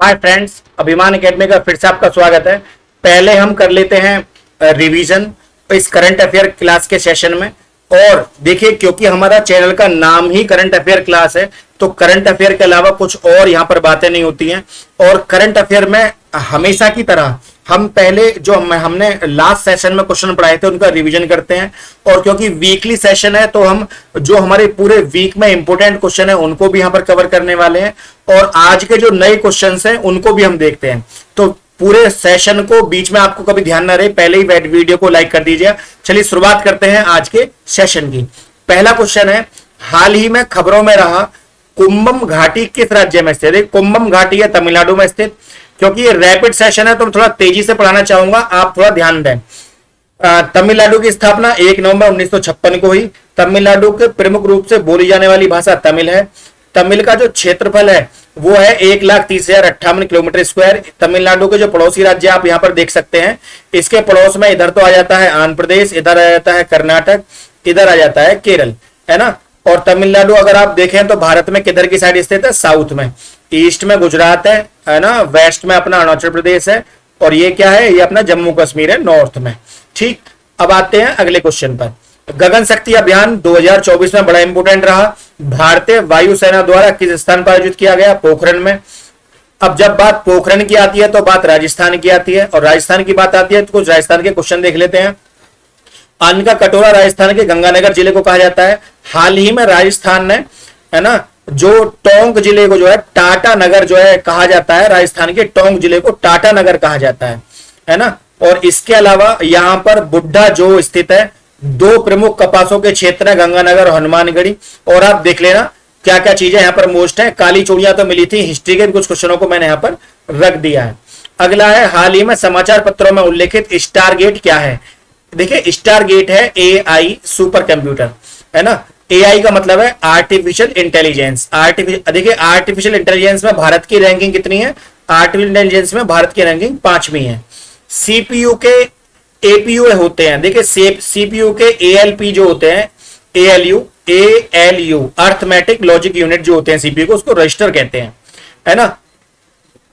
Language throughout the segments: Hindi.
हाय फ्रेंड्स, अभिमान एकेडमी का फिर से आपका स्वागत है। पहले हम कर लेते हैं रिवीजन इस करंट अफेयर क्लास के सेशन में। और देखिए, क्योंकि हमारा चैनल का नाम ही करंट अफेयर क्लास है, तो करंट अफेयर के अलावा कुछ और यहाँ पर बातें नहीं होती हैं। और करंट अफेयर में हमेशा की तरह हम पहले जो हमने लास्ट सेशन में क्वेश्चन पढ़ाए थे उनका रिवीजन करते हैं। और क्योंकि वीकली सेशन है तो हम जो हमारे पूरे वीक में इंपोर्टेंट क्वेश्चन है उनको भी यहाँ पर कवर करने वाले हैं। और आज के जो नए क्वेश्चंस हैं उनको भी हम देखते हैं। तो पूरे सेशन को बीच में आपको कभी ध्यान ना रहे, पहले ही वीडियो को लाइक कर दीजिए। चलिए शुरुआत करते हैं आज के सेशन की। पहला क्वेश्चन है, हाल ही में खबरों में रहा कुंभम घाटी किस राज्य में स्थित है? कुंभम घाटी है तमिलनाडु में स्थित। क्योंकि ये रैपिड सेशन है तो मैं थोड़ा तेजी से पढ़ाना चाहूंगा, आप थोड़ा ध्यान दें। तमिलनाडु की स्थापना 1 नवंबर 1956 को हुई। तमिलनाडु के प्रमुख रूप से बोली जाने वाली भाषा तमिल है। तमिल का जो क्षेत्रफल है वो है 1,30,058 किलोमीटर स्क्वायर। तमिलनाडु के जो पड़ोसी राज्य आप यहाँ पर देख सकते हैं, इसके पड़ोस में इधर तो आ जाता है आंध्र प्रदेश, इधर आ जाता है कर्नाटक, इधर आ जाता है केरल, है ना। और तमिलनाडु अगर आप देखें तो भारत में किधर की साइड स्थित है? साउथ में। ईस्ट में गुजरात है ना। वेस्ट में अपना अरुणाचल प्रदेश है। और ये क्या है? ये अपना जम्मू कश्मीर है नॉर्थ में। ठीक, अब आते हैं अगले क्वेश्चन पर। गगन शक्ति अभियान 2024 में बड़ा इंपोर्टेंट रहा। भारतीय वायुसेना द्वारा किस स्थान पर आयोजित किया गया? पोखरण में। अब जब बात पोखरण की आती है तो बात राजस्थान की आती है, और राजस्थान की बात आती है तो कुछ राजस्थान के क्वेश्चन देख लेते हैं। अन्न का कटोरा राजस्थान के गंगानगर जिले को कहा जाता है। हाल ही में राजस्थान ने, है ना, जो टोंक जिले को जो है टाटा नगर जो है कहा जाता है, राजस्थान के टोंक जिले को टाटा नगर कहा जाता है ना। और इसके अलावा यहां पर बुड्ढा जो स्थित है, दो प्रमुख कपासों के क्षेत्र है, गंगानगर और हनुमानगढ़ी। और आप देख लेना क्या क्या चीजें यहाँ पर मोस्ट है। काली चूड़ियां तो मिली थी, हिस्ट्री के कुछ क्वेश्चनों को मैंने यहाँ पर रख दिया है। अगला है, हाल ही में समाचार पत्रों में उल्लेखित स्टारगेट क्या है? देखिए, स्टारगेट है AI सुपर कंप्यूटर, है ना। AI का मतलब है आर्टिफिशियल इंटेलिजेंस। देखिए, आर्टिफिशियल इंटेलिजेंस में भारत की रैंकिंग कितनी है? आर्टिफिशियल इंटेलिजेंस में भारत की रैंकिंग 5वीं है। CPU के APU होते हैं। देखिए, CPU के ALP जो होते हैं, ALU अर्थमेटिक लॉजिक यूनिट जो होते हैं CPU को, उसको रजिस्टर कहते हैं, है ना।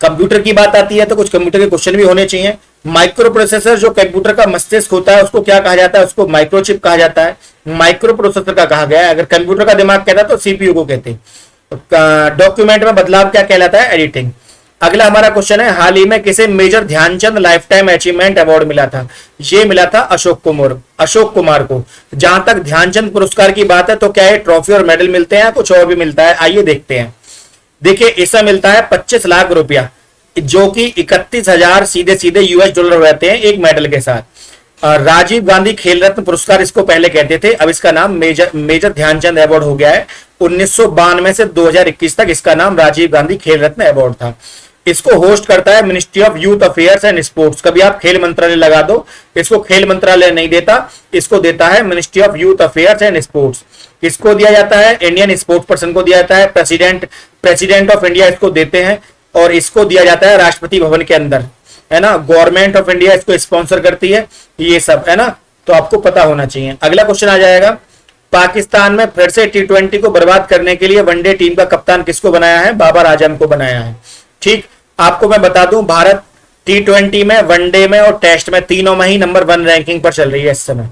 कंप्यूटर की बात आती है तो कुछ कंप्यूटर के क्वेश्चन भी होने चाहिए। माइक्रो प्रोसेसर जो कंप्यूटर का मस्तिष्क होता है उसको क्या कहा जाता है? उसको माइक्रोचिप कहा जाता है। माइक्रो प्रोसेसर का कहा गया है। अगर कंप्यूटर का दिमाग कहता है तो CPU को कहते हैं। डॉक्यूमेंट में बदलाव क्या कहलाता है? एडिटिंग। अगला हमारा क्वेश्चन है, हाल ही में किसे major Dhyan Chand lifetime achievement award मिला था? ये मिला था अशोक कुमार को। जहां तक ध्यानचंद पुरस्कार की बात है तो क्या है, ट्रॉफी और मेडल मिलते हैं, कुछ और भी मिलता है? आइए देखते हैं। देखिए, इसमें मिलता है 25 लाख रुपया, जो कि 31,000 सीधे सीधे US डॉलर रहते हैं एक मेडल के साथ। राजीव गांधी खेल रत्न पुरस्कार इसको पहले कहते थे, अब इसका नाम मेजर ध्यानचंद अवार्ड हो गया है। 1992 से 2021 तक इसका नाम राजीव गांधी खेल रत्न अवार्ड था। इसको होस्ट करता है ministry of youth affairs and sports. कभी आप खेल मंत्रालय लगा दो, इसको खेल मंत्रालय नहीं देता, इसको देता है ministry of youth affairs and sports. किसको दिया जाता है? इंडियन स्पोर्ट्स पर्सन को दिया जाता है। प्रेसिडेंट ऑफ इंडिया इसको देते हैं। और इसको दिया जाता है राष्ट्रपति भवन के अंदर, है ना। गवर्नमेंट ऑफ इंडिया इसको स्पॉन्सर करती है, ये सब, है ना। तो आपको पता होना चाहिए। अगला क्वेश्चन आ जाएगा, पाकिस्तान में फिर से T20 को बर्बाद करने के लिए वनडे टीम का कप्तान किसको बनाया है? बाबर आजम को बनाया है। ठीक, आपको मैं बता दूं, भारत T20 में, वनडे में और टेस्ट में तीनों में ही नंबर 1 रैंकिंग पर चल रही है इस समय।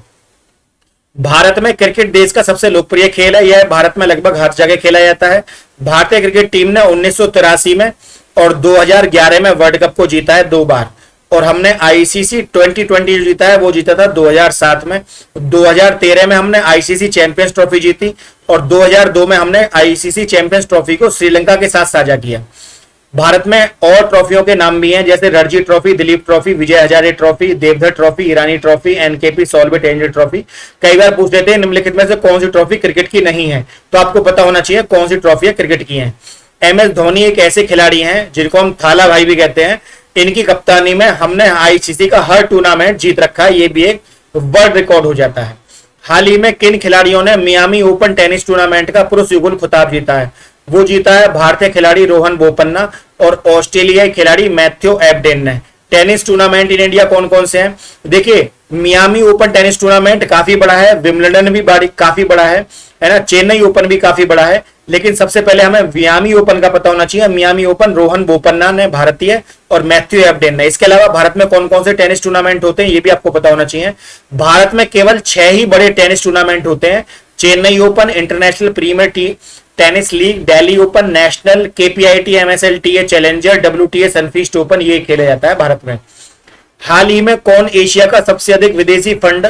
भारत में क्रिकेट देश का सबसे लोकप्रिय खेल है। यह भारत में लगभग हर जगह खेला जाता है। भारतीय क्रिकेट टीम ने 1983 में और 2011 में वर्ल्ड कप को जीता है 2 बार। और हमने ICC 2020 जीता है, वो जीता था 2007 में। 2013 में हमने ICC चैंपियंस ट्रॉफी जीती। और 2002 में हमने ICC चैंपियंस ट्रॉफी को श्रीलंका के साथ साझा किया। भारत में और ट्रॉफियों के नाम भी हैं, जैसे Ranji trophy, Dilip trophy, Vijay Hazare trophy, Deodhar trophy, Irani trophy, NKP सॉल्वेट एंजल ट्रॉफी। कई बार पूछ लेते हैं निम्नलिखित में से कौन सी ट्रॉफी क्रिकेट की नहीं है, तो आपको पता होना चाहिए कौन सी ट्रॉफी क्रिकेट की है। MS धोनी एक ऐसे खिलाड़ी हैं जिनको हम थाला भाई भी कहते हैं। इनकी कप्तानी में हमने ICC का हर टूर्नामेंट जीत रखा है, ये भी एक वर्ल्ड रिकॉर्ड हो जाता है। हाल ही में किन खिलाड़ियों ने मियामी ओपन टेनिस टूर्नामेंट का पुरुष युगल खिताब जीता है? वो जीता है भारतीय खिलाड़ी रोहन बोपन्ना और ऑस्ट्रेलियाई खिलाड़ी मैथ्यू एबडेन ने। टेनिस टूर्नामेंट इन इंडिया कौन कौन से हैं? देखिए, मियामी ओपन टेनिस टूर्नामेंट काफी बड़ा है, विंबलडन भी काफी बड़ा है है ना। चेन्नई ओपन भी काफी बड़ा है, लेकिन सबसे पहले हमें मियामी ओपन का पता होना चाहिए। मियामी ओपन रोहन बोपन्ना ने भारतीय और मैथ्यू एबडेन ने। इसके अलावा भारत में कौन कौन से टेनिस टूर्नामेंट होते हैं ये भी आपको पता होना चाहिए। भारत में केवल 6 ही बड़े टेनिस टूर्नामेंट होते हैं। Chennai open, international premier tennis league, Delhi open, national, KPIT, MSLTA, challenger, WTA, Sunfeast open, ये खेला जाता है भारत में। हाल ही में कौन एशिया का सबसे अधिक विदेशी फंड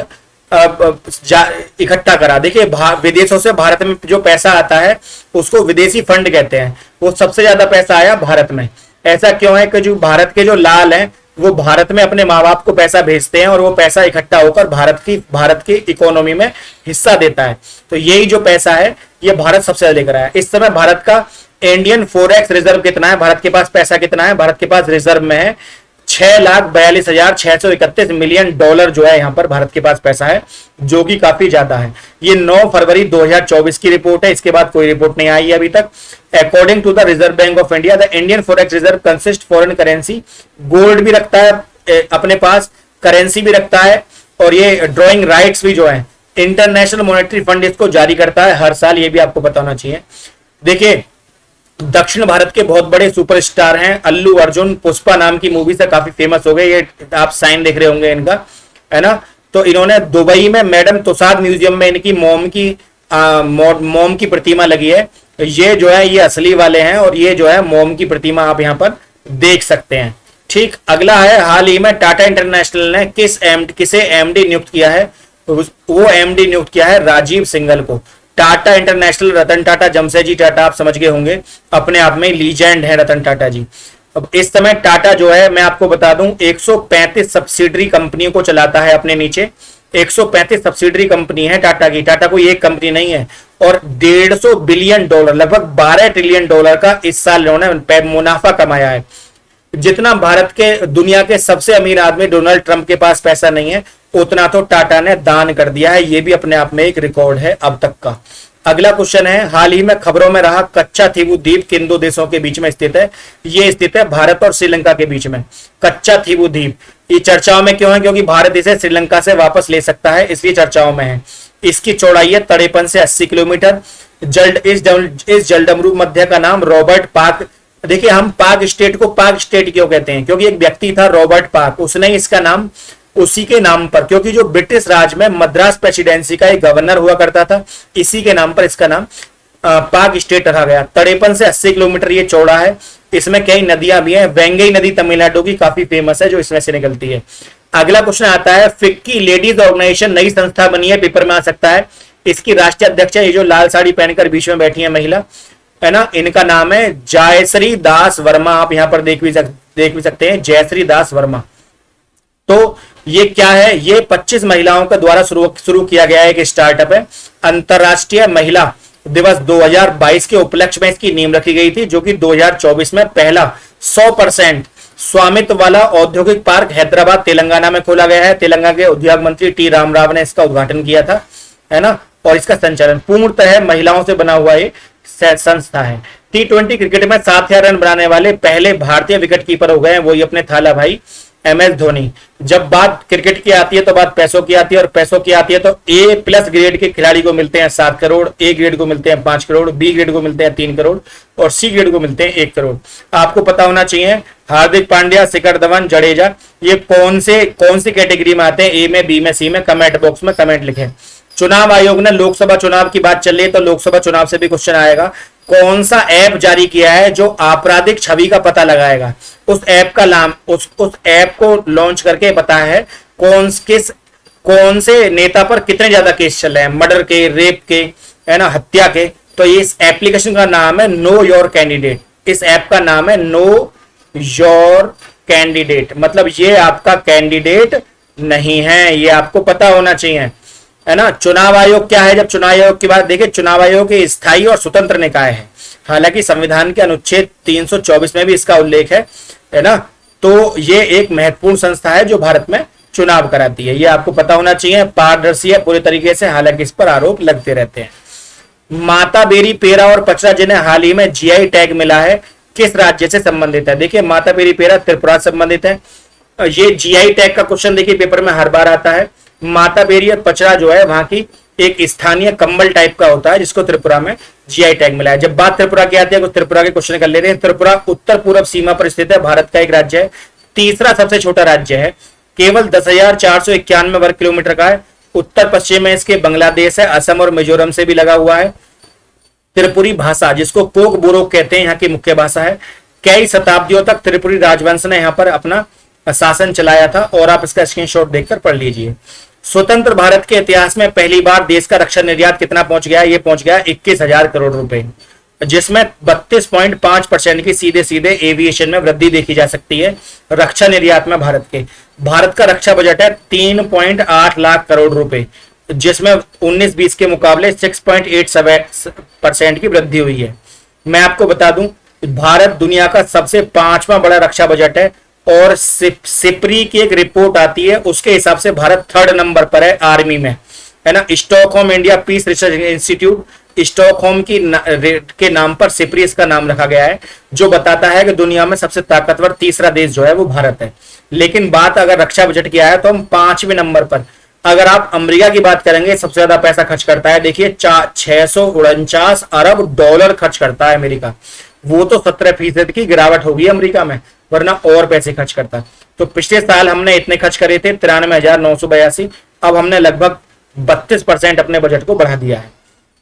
इकट्ठा करा? देखिए, विदेशों से भारत में जो पैसा आता है उसको विदेशी फंड कहते हैं। वो सबसे ज्यादा पैसा आया भारत में। ऐसा क्यों है कि जो भारत के जो लाल हैं वो भारत में अपने माँ बाप को पैसा भेजते हैं और वो पैसा इकट्ठा होकर भारत की इकोनॉमी में हिस्सा देता है। तो यही जो पैसा है ये भारत सबसे ज्यादा लेकर आया। इस समय भारत का इंडियन फॉरेक्स रिजर्व कितना है? भारत के पास पैसा कितना है? भारत के पास रिजर्व में है $6,42,631 मिलियन जो है यहाँ पर भारत के पास पैसा है, जो कि काफी ज्यादा है। ये 9 फरवरी 2024 की रिपोर्ट है, इसके बाद कोई रिपोर्ट नहीं आई है अभी तक। According to the Reserve Bank of India, the Indian forex reserve consist foreign currency, gold भी रखता है अपने पास, करेंसी भी रखता है, और ये ड्रॉइंग राइट्स भी जो है इंटरनेशनल मॉनेटरी फंड इसको जारी करता है हर साल। ये भी आपको पता होना चाहिए। देखिए, दक्षिण भारत के बहुत बड़े सुपरस्टार हैं अल्लू अर्जुन। पुष्पा नाम की मूवी से काफी फेमस हो गए, ये आप साइन देख रहे होंगे इनका, है ना। तो इन्होंने दुबई में मैडम तुसाद म्यूजियम में इनकी मोम की प्रतिमा लगी है। ये जो है ये असली वाले हैं, और ये जो है मोम की प्रतिमा आप यहाँ पर देख सकते हैं। ठीक, अगला है, हाल ही में टाटा इंटरनेशनल ने किसे एमडी नियुक्त किया है? वो एमडी नियुक्त किया है राजीव सिंघल को। टाटा इंटरनेशनल, रतन टाटा, जमशेदजी टाटा आप समझ गए होंगे, अपने आप में लीजेंड है रतन टाटा जी। अब इस समय टाटा जो है, मैं आपको बता दूं, 135 सब्सिडरी कंपनियों को चलाता है अपने नीचे। 135 सब्सिडरी कंपनी है टाटा की। टाटा कोई एक कंपनी नहीं है। और $150 बिलियन, लगभग $12 ट्रिलियन का इस साल इन्होंने मुनाफा कमाया है। जितना भारत के दुनिया के सबसे अमीर आदमी डोनाल्ड ट्रंप के पास पैसा नहीं है, उतना तो टाटा ने दान कर दिया है। ये भी अपने आप में एक रिकॉर्ड है अब तक का। अगला क्वेश्चन है, हाल ही में खबरों में रहा कच्चा थीवू द्वीप किन दो देशों के बीच में स्थित है? ये स्थित है भारत और श्रीलंका के बीच में। कच्चा थीवू द्वीप ये चर्चाओं में क्यों है? क्योंकि भारत इसे श्रीलंका से वापस ले सकता है, इसलिए चर्चाओं में है। इसकी चौड़ाई है 53 से 80 किलोमीटर। इस जलडमरू मध्य का नाम रॉबर्ट पार्क। देखिए, हम पाक स्टेट को पाक स्टेट क्यों कहते हैं? क्योंकि एक व्यक्ति था रॉबर्ट पार्क, उसने इसका नाम उसी के नाम पर, क्योंकि जो ब्रिटिश राज में मद्रास प्रेसिडेंसी का एक गवर्नर हुआ करता था, इसी के नाम पर इसका नाम पाक स्टेट रखा गया। 53 से 80 किलोमीटर ये चौड़ा है। इसमें कई नदियां भी हैं। वेंगई नदी तमिलनाडु की काफी फेमस है, जो इसमें से निकलती है। अगला क्वेश्चन आता है, फिक्की लेडीज ऑर्गेनाइजेशन नई संस्था बनी है, पेपर में आ सकता है। इसकी राष्ट्रीय अध्यक्ष है ये जो लाल साड़ी पहनकर बीच में बैठी है महिला, है ना, इनका नाम है जयश्री दास वर्मा। आप यहाँ पर देख भी सकते हैं, जयश्री दास वर्मा। तो ये क्या है? ये 25 महिलाओं के द्वारा शुरू किया गया एक स्टार्टअप है। अंतरराष्ट्रीय महिला दिवस 2022 के उपलक्ष्य में इसकी नींव रखी गई थी, जो कि 2024 में पहला 100% स्वामित्व वाला औद्योगिक पार्क हैदराबाद तेलंगाना में खोला गया है। तेलंगाना के उद्योग मंत्री टी रामराव ने इसका उद्घाटन किया था, है ना। और इसका संचालन पूर्णतः महिलाओं से बना हुआ ये संस्था है। T20 क्रिकेट में 7000 रन बनाने वाले पहले भारतीय विकेट कीपर हो गए हैं, वही अपने थाला भाई MS धोनी। जब बात क्रिकेट की आती है तो बात पैसों की आती है, और पैसों की आती है तो A+ ग्रेड के खिलाड़ी को मिलते हैं 7 करोड़, A ग्रेड को मिलते हैं 5 करोड़, B ग्रेड को मिलते हैं 3 करोड़, और C ग्रेड को मिलते हैं 1 करोड़। आपको पता होना चाहिए, हार्दिक पांड्या, शिखर धवन, जडेजा, ये कौन सी कैटेगरी में आते हैं? A में, B में, C में? कमेंट बॉक्स में कमेंट लिखें। चुनाव आयोग ने लोकसभा चुनाव की बात चल रही है तो लोकसभा चुनाव से भी क्वेश्चन आएगा। कौन सा ऐप जारी किया है जो आपराधिक छवि का पता लगाएगा? उस ऐप का नाम, उस ऐप को लॉन्च करके बताया है कौन से नेता पर कितने ज्यादा केस चल रहे हैं, मर्डर के, रेप के, है ना, हत्या के। तो इस एप्लीकेशन का नाम है नो योर कैंडिडेट। इस ऐप का नाम है नो योर कैंडिडेट, मतलब ये आपका कैंडिडेट नहीं है, ये आपको पता होना चाहिए, है ना। चुनाव आयोग क्या है? जब चुनाव आयोग की बात देखिए, चुनाव आयोग की स्थायी और स्वतंत्र निकाय है। हालांकि संविधान के अनुच्छेद 324 में भी इसका उल्लेख है ना। तो ये एक महत्वपूर्ण संस्था है जो भारत में चुनाव कराती है, ये आपको पता होना चाहिए। पारदर्शी है पूरे तरीके से, हालांकि इस पर आरोप लगते रहते हैं। माता बेरी पेरा और पचरा जिन्हें हाल ही में GI टैग मिला है, किस राज्य से संबंधित है? देखिए, माता बेरी पेरा त्रिपुरा से संबंधित है। ये GI टैग का क्वेश्चन देखिए पेपर में हर बार आता है। माता बेरी और पचरा जो है वहां की एक स्थानीय कंबल टाइप का होता है जिसको त्रिपुरा में जीआई टैग मिला है। जब बात त्रिपुरा की आती है तो त्रिपुरा के क्वेश्चन कर लेते हैं। त्रिपुरा उत्तर पूर्व सीमा पर स्थित है, भारत का एक राज्य है, तीसरा सबसे छोटा राज्य है, केवल 10,491 वर्ग किलोमीटर का है। उत्तर पश्चिम में इसके बांग्लादेश है, असम और मिजोरम से भी लगा हुआ है। त्रिपुरी भाषा जिसको कोक बोरोक कहते हैं यहाँ की मुख्य भाषा है। कई शताब्दियों तक त्रिपुरी राजवंश ने यहाँ पर अपना शासन चलाया था और आप इसका स्क्रीनशॉट देखकर पढ़ लीजिए। स्वतंत्र भारत के इतिहास में पहली बार देश का रक्षा निर्यात कितना पहुंच गया? ये पहुंच गया 21,000 करोड़ रुपए, जिसमें 32.5% की सीधे सीधे एविएशन में वृद्धि देखी जा सकती है रक्षा निर्यात में भारत का रक्षा बजट है 3.8 लाख करोड़ रुपए, जिसमें 19-20 के मुकाबले 6.87% की वृद्धि हुई है। मैं आपको बता दूं, भारत दुनिया का सबसे 5वां बड़ा रक्षा बजट है और सिप्री की एक रिपोर्ट आती है, उसके हिसाब से भारत 3rd नंबर पर है आर्मी में, है ना। Stockholm India Peace Research Institute, Stockholm के नाम पर सिप्री इसका नाम रखा गया है, जो बताता है कि दुनिया में सबसे ताकतवर तीसरा देश जो है वो भारत है। लेकिन बात अगर रक्षा बजट की आए तो हम 5वें नंबर पर। अगर आप अमेरिका की बात करेंगे, सबसे ज्यादा पैसा खर्च करता है, देखिए 649 अरब डॉलर खर्च करता है अमेरिका। वो तो 17% की गिरावट होगी अमेरिका में, वरना और पैसे खर्च करता। तो पिछले साल हमने इतने खर्च करे थे 93,982, अब हमने लगभग 32% अपने बजट को बढ़ा दिया है।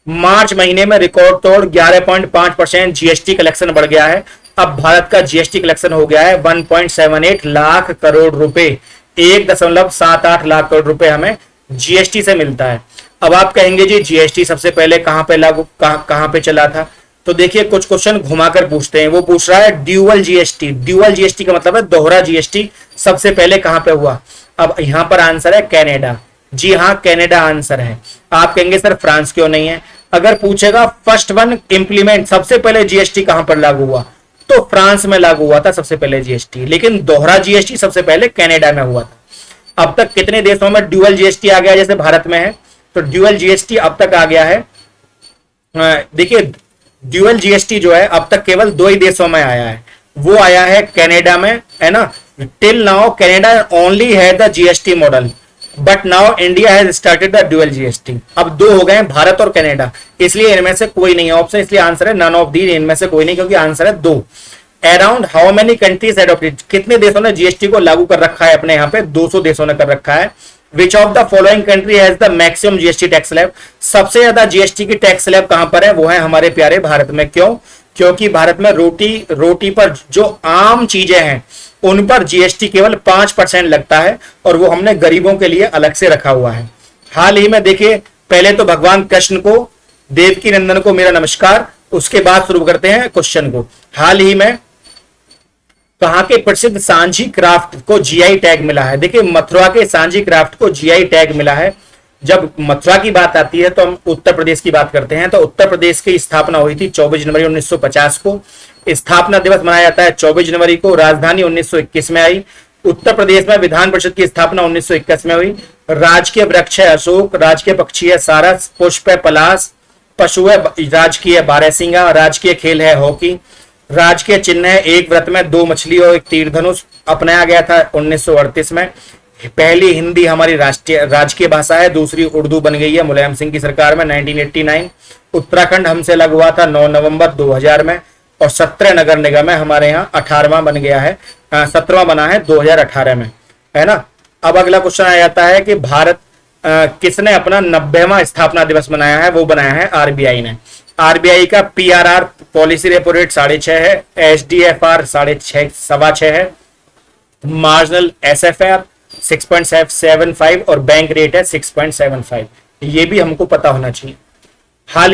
मार्च महीने में रिकॉर्ड तोड़ 11.5% जीएसटी कलेक्शन बढ़ गया है। अब भारत का जीएसटी कलेक्शन हो गया है 1.78 लाख करोड़ रुपए, 1.78 लाख करोड़ रुपए हमें जीएसटी से मिलता है। अब आप कहेंगे जी जीएसटी सबसे पहले कहां पे लागू कहां पे चला था? तो देखिए कुछ क्वेश्चन घुमाकर पूछते हैं। वो पूछ रहा है ड्यूअल जीएसटी। ड्यूअल जीएसटी का मतलब है दोहरा जीएसटी सबसे पहले कहां पे हुआ? अब यहां पर आंसर है कनाडा। जी हाँ, कनाडा आंसर है। आप कहेंगे सर फ्रांस क्यों नहीं है? अगर पूछेगा फर्स्ट वन इंप्लीमेंट, सबसे पहले जीएसटी कहां पर लागू हुआ, तो फ्रांस में लागू हुआ था सबसे पहले जीएसटी, लेकिन दोहरा जीएसटी सबसे पहले कनाडा में हुआ था। अब तक कितने देशों में ड्यूअल जीएसटी आ गया? जैसे भारत में है तो ड्यूअल जीएसटी अब तक आ गया है, देखिए ड्यूअल जीएसटी जो है अब तक केवल 2 ही देशों में आया है, वो आया है कनाडा में, है ना। टिल नाउ कनाडा ओनली है the GST model, but now India has started the dual GST. अब 2 हो गए हैं, भारत और कनाडा, इसलिए इनमें से कोई नहीं है ऑप्शन, इसलिए आंसर है नन ऑफ दी, इनमें से कोई नहीं, क्योंकि आंसर है 2। Around how many countries adopted, कितने देशों ने जीएसटी को लागू कर रखा है अपने यहाँ पे? 200 देशों ने कर रखा है। Which of the following country has the maximum GST tax slab, सबसे ज्यादा जीएसटी की टैक्स स्लैब कहां पर है? वो है हमारे प्यारे भारत में। क्यों? क्योंकि भारत में रोटी पर जो आम चीजें हैं उन पर जीएसटी केवल 5% लगता है, और वो हमने गरीबों के लिए अलग से रखा हुआ है। हाल ही में देखिए, पहले तो भगवान कृष्ण को, देवकी नंदन को मेरा नमस्कार, उसके बाद शुरू करते हैं क्वेश्चन को। हाल ही में कहां के प्रसिद्ध सांची क्राफ्ट को जीआई टैग मिला है? देखिए मथुरा के सांची क्राफ्ट को जीआई टैग मिला है। जब मथुरा की बात आती है तो हम उत्तर प्रदेश की बात करते हैं। तो उत्तर प्रदेश की स्थापना हुई थी 24 जनवरी 1950 को। स्थापना दिवस मनाया जाता है 24 जनवरी को। राजधानी 1921 में आई। उत्तर प्रदेश में विधान परिषद की स्थापना 1921 में हुई। राजकीय वृक्ष है अशोक, राजकीय पक्षी है सारस, पुष्प है पलाश, पशु है राजकीय बारहसिंगा, राजकीय खेल है हॉकी, राजकीय चिन्ह है एक व्रत में 2 मछली और एक तीर धनुष। अपनाया गया था 1938 में। पहली हिंदी हमारी राजकीय भाषा है, दूसरी उर्दू बन गई है मुलायम सिंह की सरकार में 1989। उत्तराखंड हमसे अलग हुआ था 9 नवंबर 2000 में, और 17 नगर निगम है हमारे यहाँ, 18वां बन गया है, 17वां बना है 2018 में, है ना। अब अगला क्वेश्चन आ जाता है कि भारत किसने अपना 90वां स्थापना दिवस मनाया है? वो बनाया है आरबीआई ने। आरबीआई का पीआरआर पॉलिसी रेपो रेट 6.5 है, एचडीएफआर 6.5 है, मार्जिनल एसएफआर 6.75 और बैंक रेट है 6.75। ये भी हमको पता होना चाहिए। हाल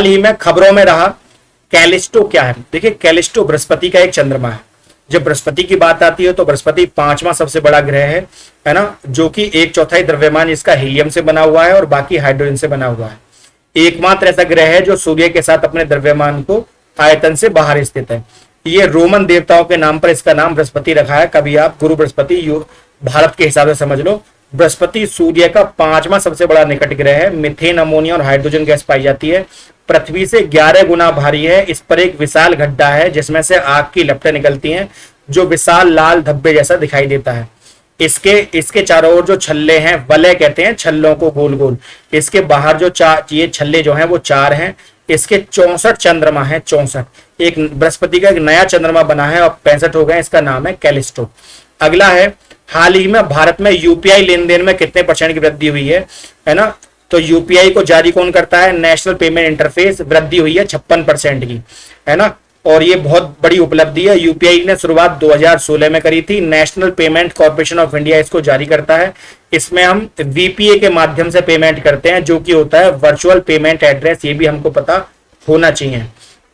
ही में खबरों में रहा कैलिस्टो क्या है? देखिए कैलिस्टो बृहस्पति का एक चंद्रमा है। जब बृहस्पति की बात आती है तो बृहस्पति 5वां सबसे बड़ा ग्रह है ना, जो कि 1/4 द्रव्यमान इसका हीलियम से बना हुआ है और बाकी हाइड्रोजन से बना हुआ है। एकमात्र ऐसा ग्रह है जो सूर्य के साथ अपने द्रव्यमान को आयतन से बाहर स्थित है। ये रोमन देवताओं के नाम पर इसका नाम बृहस्पति रखा है। कभी आप गुरु बृहस्पति भारत के हिसाब से समझ लो। बृहस्पति सूर्य का 5वां सबसे बड़ा निकट ग्रह है। मीथेन, अमोनिया और हाइड्रोजन गैस पाई जाती है। पृथ्वी से 11 गुना भारी है। इस पर एक विशाल गड्ढा है जिसमें से आग की लपटें निकलती हैं, जो विशाल लाल धब्बे जैसा दिखाई देता है। इसके इसके चारों ओर जो छल्ले हैं, वलय कहते हैं छल्लों को, गोल गोल। इसके बाहर जो ये छल्ले जो हैं वो 4 हैं। इसके 64 चंद्रमा है, 64। एक बृहस्पति का एक नया चंद्रमा बना है और 65 हो गए, इसका नाम है कैलिस्टो। अगला है, हाल ही में भारत में यूपीआई लेन देन में कितने % की वृद्धि हुई है ना? तो यूपीआई को जारी कौन करता है? National payment interface. वृद्धि हुई है 56% की, है ना? और ये बहुत बड़ी उपलब्धि है। यूपीआई ने शुरुआत 2016 में करी थी। National payment corporation of India इसको जारी करता है। इसमें हम वीपीए के माध्यम से पेमेंट करते हैं, जो कि होता है वर्चुअल पेमेंट एड्रेस। ये भी हमको पता होना चाहिए।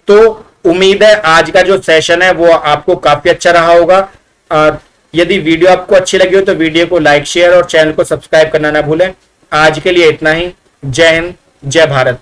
तो उम्मीद है आज का जो सेशन है वो आपको काफी अच्छा रहा होगा। यदि वीडियो आपको अच्छी लगी हो तो वीडियो को लाइक, शेयर और चैनल को सब्सक्राइब करना ना भूलें। आज के लिए इतना ही। जय हिंद, जय भारत।